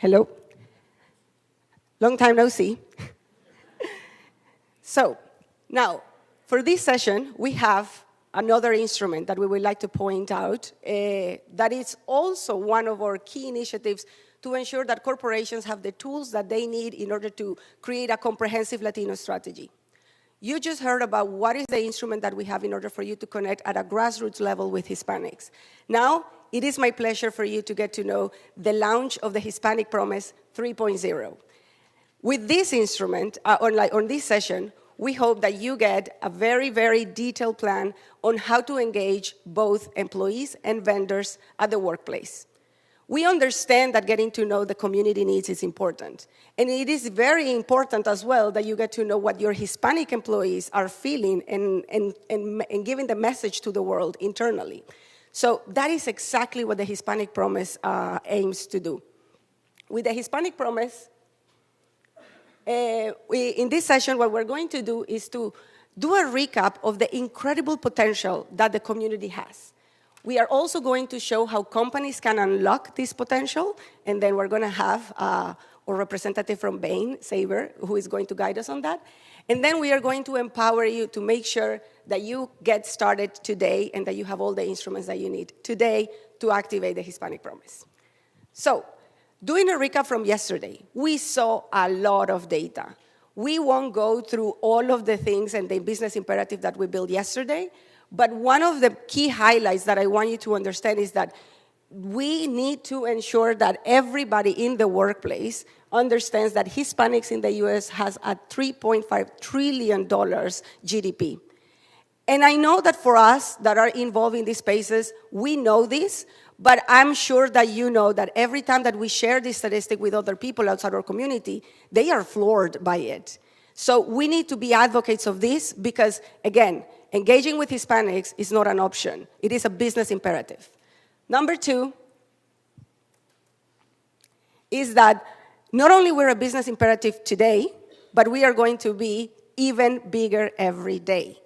Hello. Long time no see. So, now, for this session, we have another instrument that we would like to point out that is also one of our key initiatives to ensure that corporations have the tools that they need in order to create a comprehensive Latino strategy. You just heard about what is the instrument that we have in order for you to connect at a grassroots level with Hispanics. Now, it is my pleasure for you to get to know the launch of the Hispanic Promise 3.0. With this instrument, on this session, we hope that you get a very, very detailed plan on how to engage both employees and vendors at the workplace. We understand that getting to know the community needs is important. And it is very important as well that you get to know what your Hispanic employees are feeling and giving the message to the world internally. So that is exactly what the Hispanic Promise aims to do. With the Hispanic Promise, in this session, what we're going to do is to do a recap of the incredible potential that the community has. We are also going to show how companies can unlock this potential, and then we're going to have a representative from Bain, Saber, who is going to guide us on that. And then we are going to empower you to make sure that you get started today and that you have all the instruments that you need today to activate the Hispanic Promise. So, doing a recap from yesterday, we saw a lot of data. We won't go through all of the things and the business imperative that we built yesterday, but one of the key highlights that I want you to understand is that we need to ensure that everybody in the workplace understands that Hispanics in the US has a $3.5 trillion GDP. And I know that for us that are involved in these spaces, we know this, but I'm sure that you know that every time that we share this statistic with other people outside our community, they are floored by it. So we need to be advocates of this because, again, engaging with Hispanics is not an option. It is a business imperative. Number two is that not only we're a business imperative today, but we are going to be even bigger every day.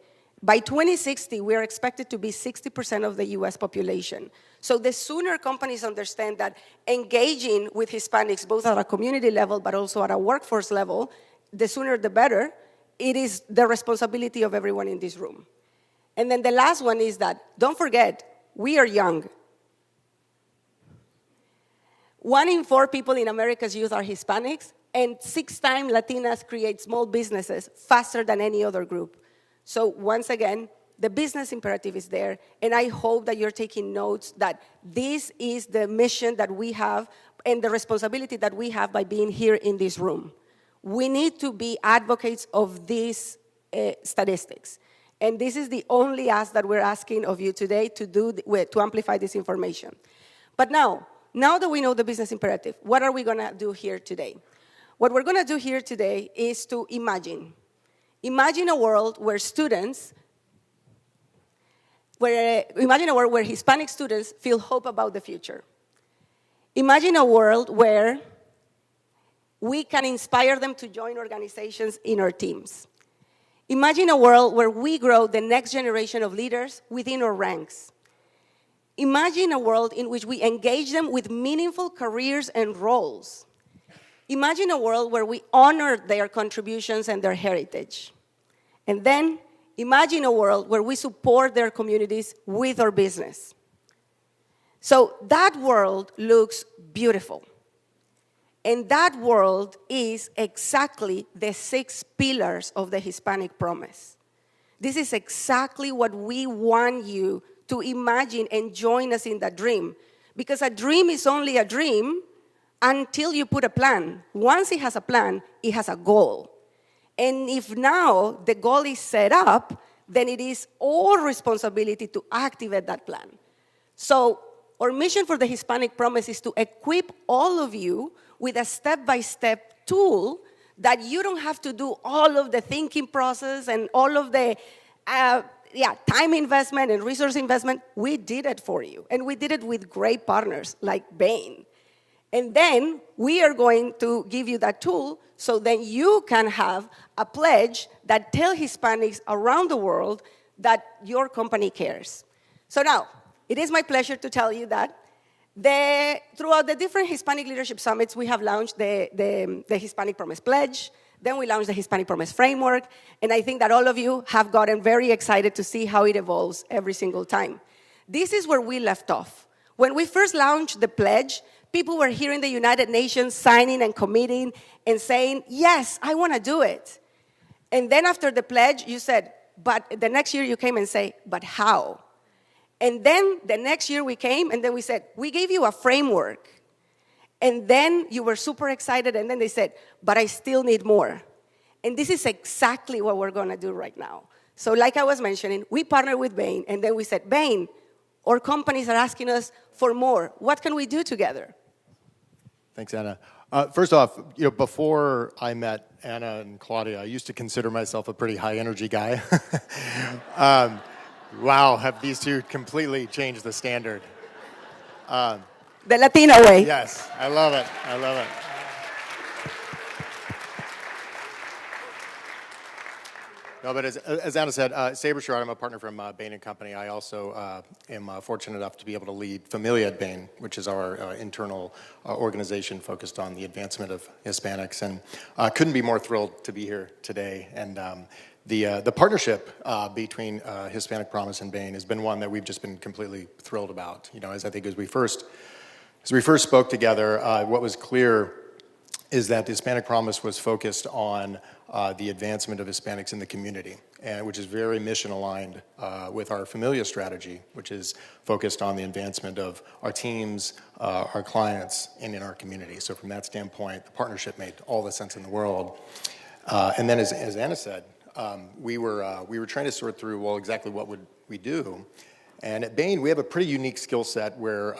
By 2060, we are expected to be 60% of the US population. So the sooner companies understand that engaging with Hispanics, both at a community level, but also at a workforce level, the sooner the better, it is the responsibility of everyone in this room. And then the last one is that, don't forget, we are young. 1 in 4 people in America's youth are Hispanics, and 6 times Latinas create small businesses faster than any other group. So once again, the business imperative is there, and I hope that you're taking notes that this is the mission that we have and the responsibility that we have by being here in this room. We need to be advocates of these statistics. And this is the only ask that we're asking of you today to amplify this information. But now that we know the business imperative, what are we going to do here today? What we're going to do here today is to imagine. Imagine a world where Hispanic students feel hope about the future. Imagine a world where we can inspire them to join organizations in our teams. Imagine a world where we grow the next generation of leaders within our ranks. Imagine a world in which we engage them with meaningful careers and roles. Imagine a world where we honor their contributions and their heritage. And then imagine a world where we support their communities with our business. So that world looks beautiful. And that world is exactly the 6 pillars of the Hispanic Promise. This is exactly what we want you to imagine and join us in that dream. Because a dream is only a dream until you put a plan. Once it has a plan, it has a goal. And if now the goal is set up, then it is our responsibility to activate that plan. So our mission for the Hispanic Promise is to equip all of you with a step-by-step tool that you don't have to do all of the thinking process and all of the time investment and resource investment. We did it for you. And we did it with great partners like Bain. And then we are going to give you that tool so then you can have a pledge that tells Hispanics around the world that your company cares. So now, it is my pleasure to tell you that Throughout the different Hispanic Leadership Summits, we have launched the Hispanic Promise Pledge. Then we launched the Hispanic Promise Framework. And I think that all of you have gotten very excited to see how it evolves every single time. This is where we left off. When we first launched the pledge, people were here in the United Nations signing and committing and saying, yes, I want to do it. And then after the pledge, you said, but the next year you came and say, but how? And then the next year we came and then we said, we gave you a framework. And then you were super excited and then they said, but I still need more. And this is exactly what we're going to do right now. So like I was mentioning, we partnered with Bain and then we said, Bain, our companies are asking us for more. What can we do together? Thanks, Anna. First off, before I met Anna and Claudia, I used to consider myself a pretty high-energy guy. Wow, have these two completely changed the standard. The Latina way. Yes, I love it. I love it. No, but as Anna said, Saber, Sherrard, I'm a partner from Bain & Company. I also am fortunate enough to be able to lead Familia at Bain, which is our internal organization focused on the advancement of Hispanics. And couldn't be more thrilled to be here today. And the partnership between Hispanic Promise and Bain has been one that we've just been completely thrilled about. As we first spoke together, what was clear is that the Hispanic Promise was focused on the advancement of Hispanics in the community, which is very mission aligned with our Familia strategy, which is focused on the advancement of our teams, our clients, and in our community. So from that standpoint, the partnership made all the sense in the world. And then, as Anna said, we were trying to sort through, well, exactly what would we do? And at Bain, we have a pretty unique skill set where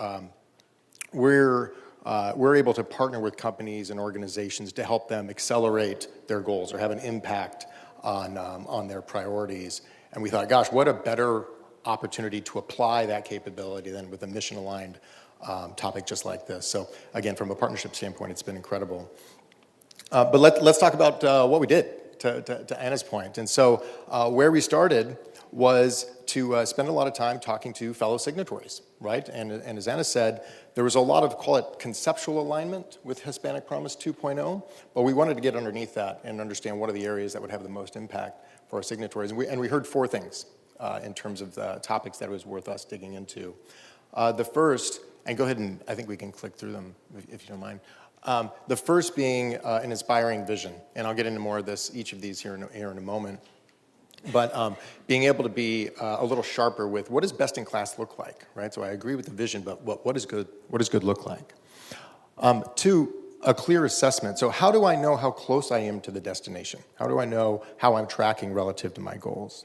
we're able to partner with companies and organizations to help them accelerate their goals or have an impact on their priorities. And we thought, gosh, what a better opportunity to apply that capability than with a mission-aligned topic just like this. So again, from a partnership standpoint, it's been incredible. But let's talk about what we did, to Anna's point. And so where we started was to spend a lot of time talking to fellow signatories, right? And as Anna said, there was a lot of, call it, conceptual alignment with Hispanic Promise 2.0, but we wanted to get underneath that and understand what are the areas that would have the most impact for our signatories. And we heard four things in terms of the topics that it was worth us digging into. The first, and go ahead and I think we can click through them if you don't mind. The first being an inspiring vision, and I'll get into more of this, each of these here in a moment. But being able to be a little sharper with what does best in class look like, right? So I agree with the vision, but what does good look like? Two, a clear assessment. So how do I know how close I am to the destination? How do I know how I'm tracking relative to my goals?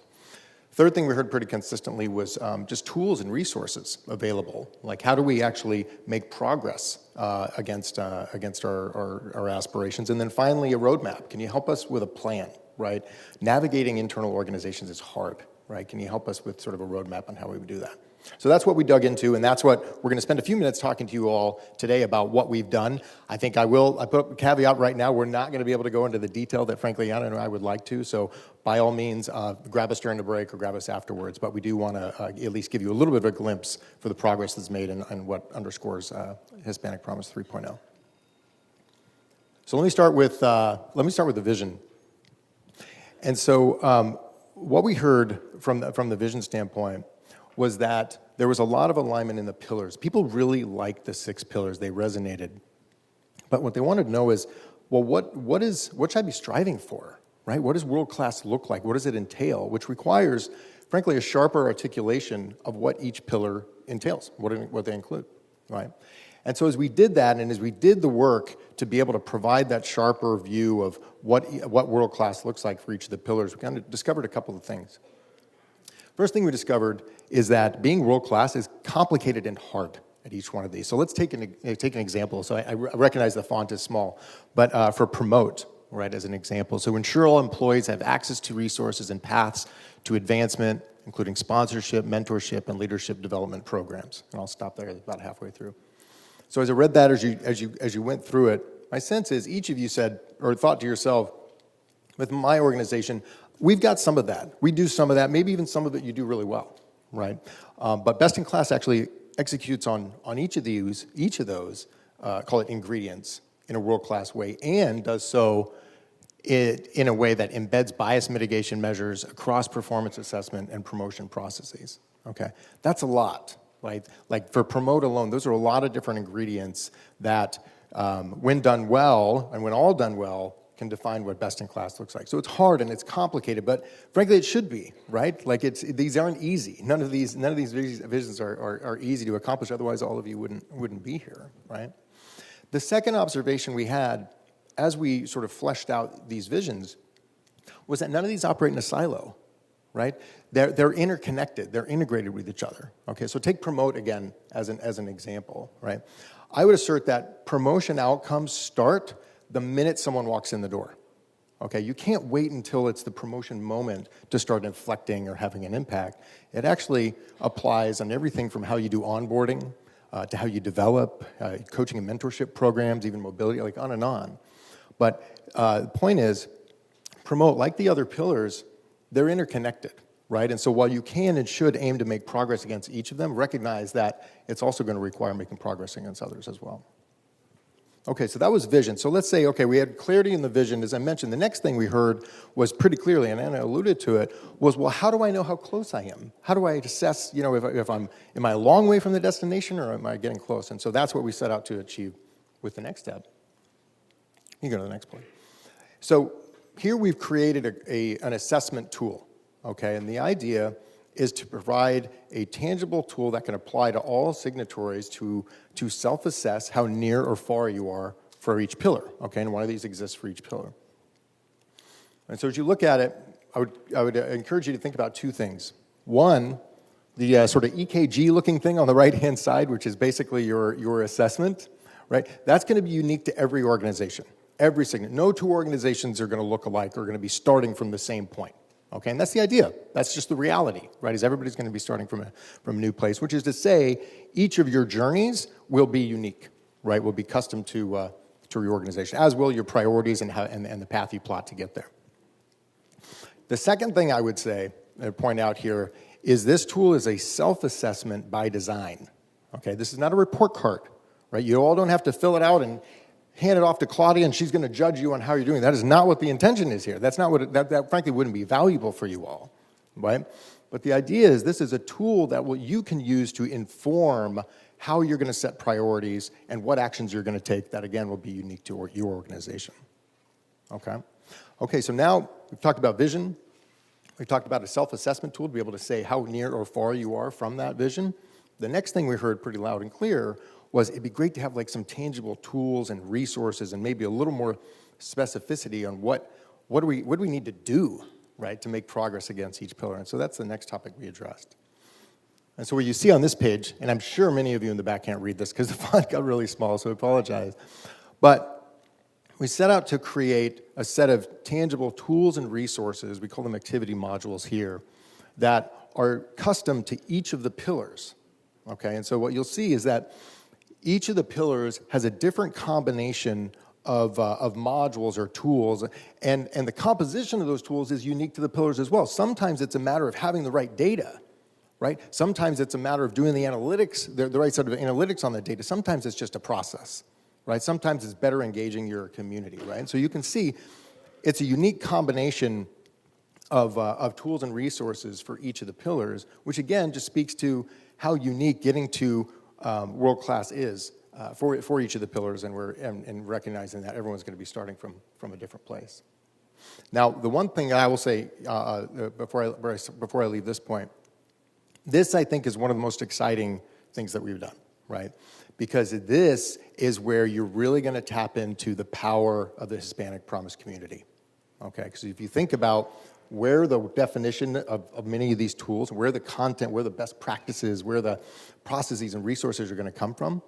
Third thing we heard pretty consistently was just tools and resources available. Like how do we actually make progress against our aspirations? And then finally, a roadmap. Can you help us with a plan? Right? Navigating internal organizations is hard, right? Can you help us with sort of a roadmap on how we would do that? So that's what we dug into, and that's what we're going to spend a few minutes talking to you all today about what we've done. I think I put a caveat right now, we're not going to be able to go into the detail that frankly Anna and I would like to, so by all means, grab us during the break or grab us afterwards, but we do want to at least give you a little bit of a glimpse for the progress that's made and what underscores Hispanic Promise 3.0. So let me start with the vision. And so what we heard from the vision standpoint was that there was a lot of alignment in the pillars. People really liked the 6 pillars. They resonated. But what they wanted to know is, well, what should I be striving for, right? What does world-class look like? What does it entail? Which requires, frankly, a sharper articulation of what each pillar entails, what they include, right? And so as we did that, and as we did the work to be able to provide that sharper view of what world-class looks like for each of the pillars, we kind of discovered a couple of things. First thing we discovered is that being world-class is complicated and hard at each one of these. So let's take an example. So I recognize the font is small, but for promote, right, as an example. So ensure all employees have access to resources and paths to advancement, including sponsorship, mentorship, and leadership development programs. And I'll stop there about halfway through. So as I read that, as you went through it, my sense is each of you said or thought to yourself, with my organization, we've got some of that. We do some of that, maybe even some of it you do really well, right? But best in class actually executes on each of those, call it ingredients, in a world-class way, and does so in a way that embeds bias mitigation measures across performance assessment and promotion processes. Okay, that's a lot, right? Like for promote alone, those are a lot of different ingredients that, when done well, and when all done well, can define what best in class looks like. So it's hard and it's complicated, but frankly, it should be, right? Like these aren't easy. None of these visions are easy to accomplish. Otherwise, all of you wouldn't be here, right? The second observation we had, as we sort of fleshed out these visions, was that none of these operate in a silo, right? They're interconnected. They're integrated with each other. Okay, so take promote again as an example, right? I would assert that promotion outcomes start the minute someone walks in the door. Okay, you can't wait until it's the promotion moment to start inflecting or having an impact. It actually applies on everything from how you do onboarding to how you develop coaching and mentorship programs, even mobility, like on and on. But the point is, promote, like the other pillars, they're interconnected, right? And so while you can and should aim to make progress against each of them, recognize that it's also going to require making progress against others as well. Okay, so that was vision. So let's say, okay, we had clarity in the vision. As I mentioned, the next thing we heard was pretty clearly, and Anna alluded to it, was, well, how do I know how close I am? How do I assess, if am I a long way from the destination or am I getting close? And so that's what we set out to achieve with the next step. You can go to the next point. So here we've created an assessment tool, okay? And the idea is to provide a tangible tool that can apply to all signatories to self-assess how near or far you are for each pillar, okay? And one of these exists for each pillar. And so as you look at it, I would encourage you to think about two things. One, the sort of EKG-looking thing on the right-hand side, which is basically your assessment, right? That's going to be unique to every organization, every signature. No two organizations are going to look alike or are going to be starting from the same point. Okay, and that's the idea. That's just the reality, right? Is everybody's going to be starting from a new place, which is to say, each of your journeys will be unique, right? Will be custom to your organization, as will your priorities and the path you plot to get there. The second thing I would say, point out here, is this tool is a self-assessment by design. Okay, this is not a report card, right? You all don't have to fill it out and hand it off to Claudia and she's going to judge you on how you're doing. That is not what the intention is here. That's not what that frankly wouldn't be valuable for you all, right? But the idea is this is a tool that you can use to inform how you're going to set priorities and what actions you're going to take that, again, will be unique to your organization. Okay? Okay, so now we've talked about vision. We talked about a self-assessment tool to be able to say how near or far you are from that vision. The next thing we heard pretty loud and clear was it'd be great to have like some tangible tools and resources and maybe a little more specificity on what do we need to do, right, to make progress against each pillar. And so that's the next topic we addressed. And so what you see on this page, and I'm sure many of you in the back can't read this because the font got really small, so I apologize. But we set out to create a set of tangible tools and resources, we call them activity modules here, that are custom to each of the pillars. Okay, and so what you'll see is that each of the pillars has a different combination of modules or tools, and the composition of those tools is unique to the pillars as well. Sometimes it's a matter of having the right data, right? Sometimes it's a matter of doing the analytics, the right sort of analytics on the data. Sometimes it's just a process, right? Sometimes it's better engaging your community, right? So you can see it's a unique combination of tools and resources for each of the pillars, which again just speaks to how unique getting to world-class is for each of the pillars, and recognizing that everyone's going to be starting from a different place. Now, the one thing I will say before I leave this point, this I think is one of the most exciting things that we've done, right? Because this is where you're really going to tap into the power of the Hispanic Promise community, okay? Because if you think about where the definition of many of these tools, where the content, where the best practices, where the processes and resources are going to come from,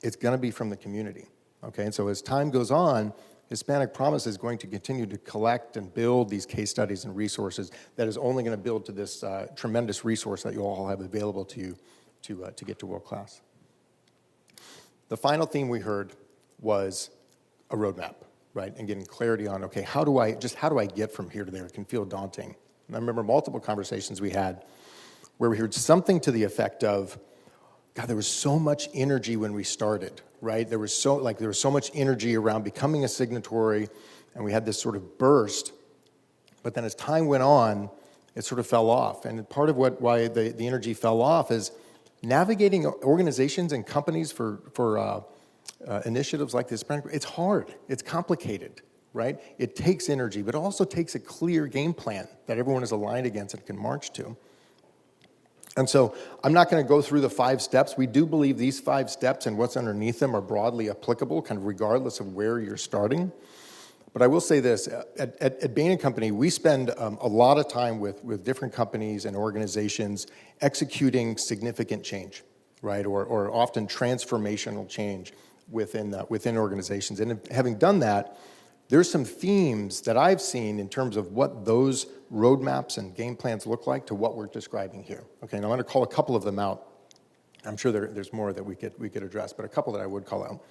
it's going to be from the community, okay? And so as time goes on, Hispanic Promise is going to continue to collect and build these case studies and resources that is only going to build to this tremendous resource that you all have available to you to get to world class. The final theme we heard was a roadmap, right? And getting clarity on, okay, how do I get from here to there? It can feel daunting. And I remember multiple conversations we had where we heard something to the effect of, God, there was so much energy when we started, right? There was so much energy around becoming a signatory, and we had this sort of burst. But then as time went on, it sort of fell off. And part of why the energy fell off is navigating organizations and companies for initiatives like this. It's hard. It's complicated, right? It takes energy, but it also takes a clear game plan that everyone is aligned against and can march to. And so I'm not going to go through the 5 steps. We do believe these 5 steps and what's underneath them are broadly applicable, kind of regardless of where you're starting. But I will say this, at Bain & Company, we spend a lot of time with different companies and organizations executing significant change, right, or often transformational change within organizations. And having done that, there's some themes that I've seen in terms of what those roadmaps and game plans look like to what we're describing here. Okay, and I'm going to call a couple of them out. I'm sure there's more that we could address, but a couple that I would call out.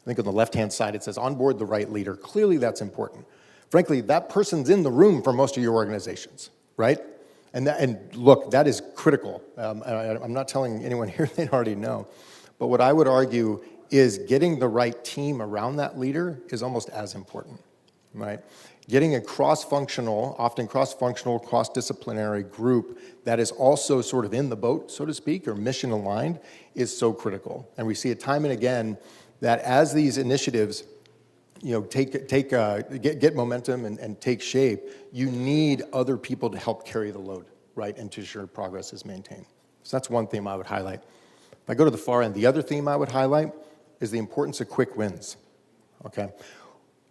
I think on the left-hand side it says onboard the right leader. Clearly that's important. Frankly, that person's in the room for most of your organizations, right? And look, that is critical. I'm not telling anyone here they already know. But what I would argue is getting the right team around that leader is almost as important, right? Getting a often cross-functional, cross-disciplinary group that is also sort of in the boat, so to speak, or mission aligned is so critical. And we see it time and again that as these initiatives, get momentum and take shape, you need other people to help carry the load, right, and to ensure progress is maintained. So that's one theme I would highlight. If I go to the far end, the other theme I would highlight is the importance of quick wins, okay?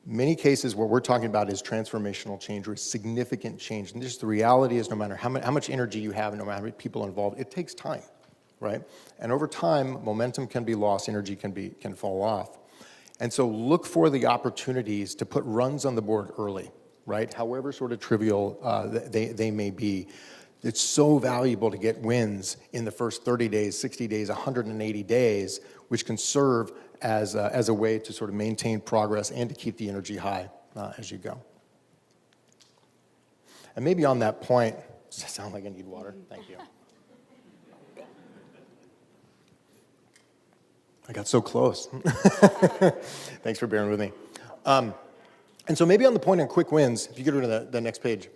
Many cases what we're talking about is transformational change or significant change. And just the reality is no matter how much energy you have and no matter how many people involved, it takes time, right? And over time, momentum can be lost, energy can fall off. And so look for the opportunities to put runs on the board early, right? However sort of trivial they may be. It's so valuable to get wins in the first 30 days, 60 days, 180 days, which can serve as a way to sort of maintain progress and to keep the energy high as you go. And maybe on that point, does that sound like I need water? Thank you. I got so close. Thanks for bearing with me. And so maybe on the point on quick wins, if you go to the next page.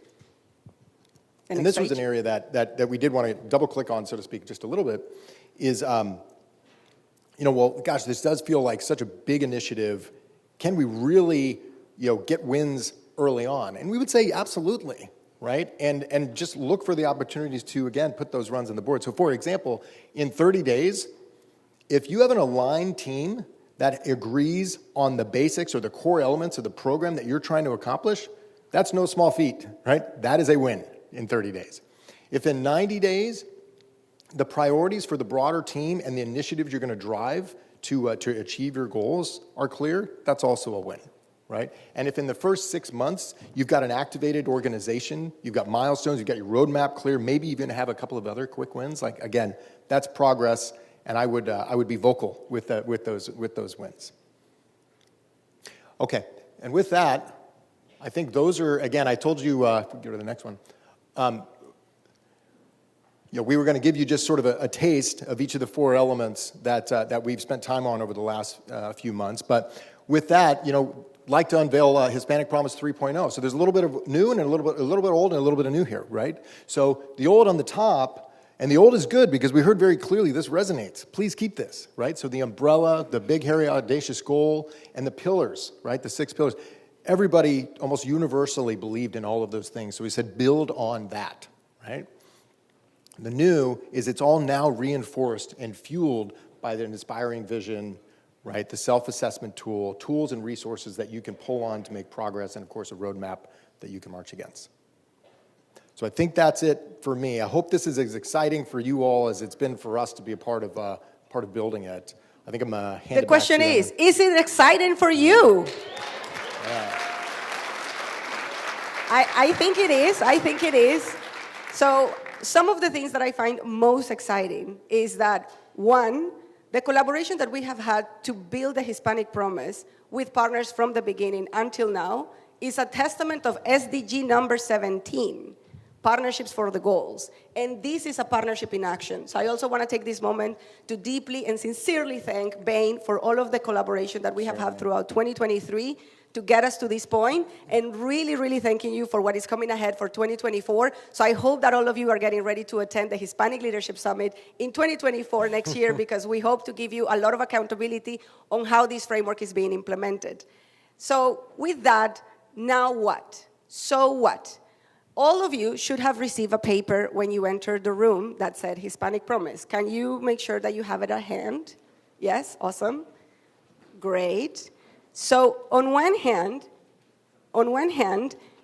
And this was an area that we did want to double click on, so to speak, just a little bit, is, well, gosh, this does feel like such a big initiative. Can we really, get wins early on? And we would say absolutely, right? And just look for the opportunities to, again, put those runs on the board. So for example, in 30 days, if you have an aligned team that agrees on the basics or the core elements of the program that you're trying to accomplish, that's no small feat, right? That is a win in 30 days. If in 90 days, the priorities for the broader team and the initiatives you're going to drive to achieve your goals are clear, that's also a win, right? And if in the first 6 months, you've got an activated organization, you've got milestones, you've got your roadmap clear, maybe even have a couple of other quick wins, like, again, that's progress, and I would be vocal with those wins. Okay, and with that, I think those are, again, I told you, go to the next one. We were going to give you just sort of a taste of each of the 4 elements that we've spent time on over the last few months. But with that, like to unveil Hispanic Promise 3.0. So there's a little bit of new and a little bit old and a little bit of new here, right? So the old on the top, and the old is good because we heard very clearly this resonates. Please keep this, right? So the umbrella, the big, hairy, audacious goal, and the pillars, right? The 6 pillars. Everybody almost universally believed in all of those things. So we said build on that, right? The new is it's all now reinforced and fueled by the inspiring vision, right? The self-assessment tool, tools and resources that you can pull on to make progress, and of course a roadmap that you can march against. So I think that's it for me. I hope this is as exciting for you all as it's been for us to be a part of building it. I think I'm going to hand it back to you. The question is it exciting for you? Yeah. I think it is. I think it is. So some of the things that I find most exciting is that, one, the collaboration that we have had to build the Hispanic Promise with partners from the beginning until now is a testament of SDG number 17, Partnerships for the goals. And this is a partnership in action. So I also want to take this moment to deeply and sincerely thank Bain for all of the collaboration that we have had throughout 2023 to get us to this point, and really, really thanking you for what is coming ahead for 2024. So I hope that all of you are getting ready to attend the Hispanic Leadership Summit in 2024 next year, because we hope to give you a lot of accountability on how this framework is being implemented. So with that, now what? So what? All of you should have received a paper when you entered the room that said Hispanic Promise. Can you make sure that you have it at hand? Yes, awesome. Great. So on one hand,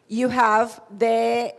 you have the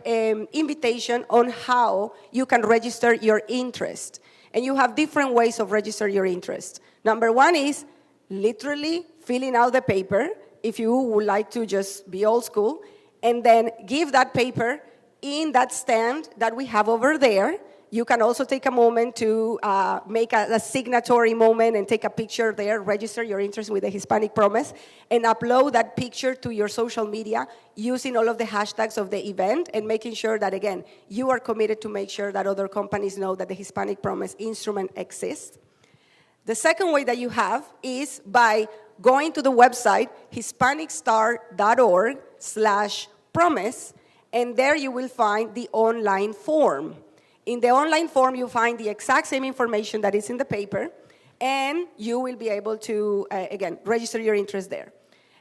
invitation on how you can register your interest. And you have different ways of registering your interest. Number one is literally filling out the paper, if you would like to just be old school, and then give that paper in that stand that we have over there. You can also take a moment to make a signatory moment and take a picture there, register your interest with the Hispanic Promise, and upload that picture to your social media using all of the hashtags of the event, and making sure that, again, you are committed to make sure that other companies know that the Hispanic Promise instrument exists. The second way that you have is by going to the website hispanicstar.org/promise, and there you will find the online form. In the online form, you find the exact same information that is in the paper, and you will be able to, again, register your interest there.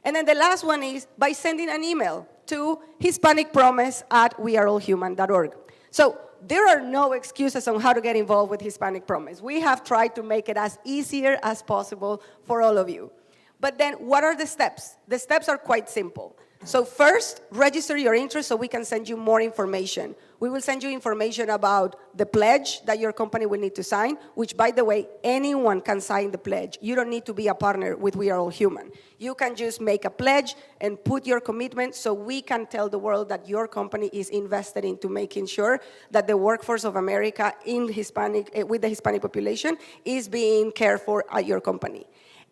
And then the last one is by sending an email to hispanicpromise@weareallhuman.org. So there are no excuses on how to get involved with Hispanic Promise. We have tried to make it as easier as possible for all of you. But then what are the steps? The steps are quite simple. So first, register your interest so we can send you more information. We will send you information about the pledge that your company will need to sign, which, by the way, anyone can sign the pledge. You don't need to be a partner with We Are All Human. You can just make a pledge and put your commitment so we can tell the world that your company is invested into making sure that the workforce of America in Hispanic, with the Hispanic population is being cared for at your company.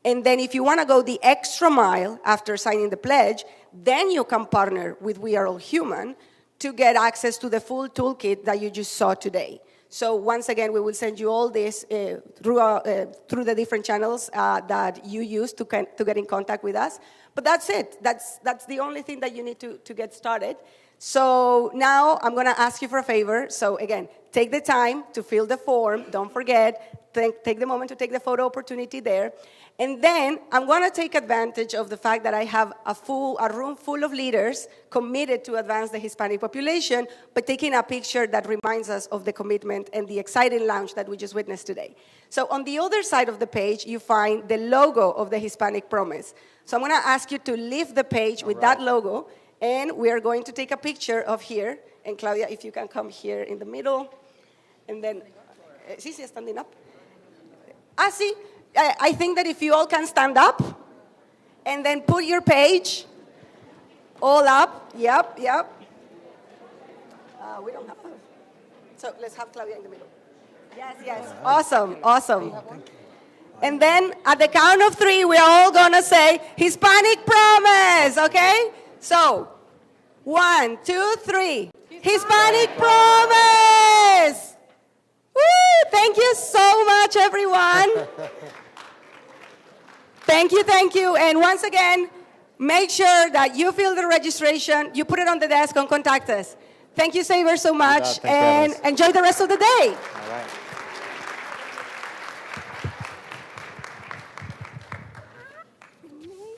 And then if you want to go the extra mile after signing the pledge, then you can partner with We Are All Human to get access to the full toolkit that you just saw today. So once again, we will send you all this through the different channels that you use to get in contact with us. But that's it. That's the only thing that you need to get started. So now I'm going to ask you for a favor. So again, take the time to fill the form. Don't forget. Take the moment to take the photo opportunity there. And then I'm going to take advantage of the fact that I have a room full of leaders committed to advance the Hispanic population by taking a picture that reminds us of the commitment and the exciting launch that we just witnessed today. So on the other side of the page, you find the logo of the Hispanic Promise. So I'm going to ask you to lift the page with that logo, and we are going to take a picture of here. And Claudia, if you can come here in the middle. And then, sí, standing up. See, I think that if you all can stand up and then put your page all up. Yep. We don't have. So let's have Claudia in the middle. Yes. Awesome. And then at the count of 3, we're all going to say Hispanic Promise, okay? So 1, 2, 3. Hispanic Promise! Woo! Thank you so much, everyone. Thank you. And once again, make sure that you fill the registration, you put it on the desk and contact us. Thank you, Saber, so much, and enjoy the rest of the day. All right.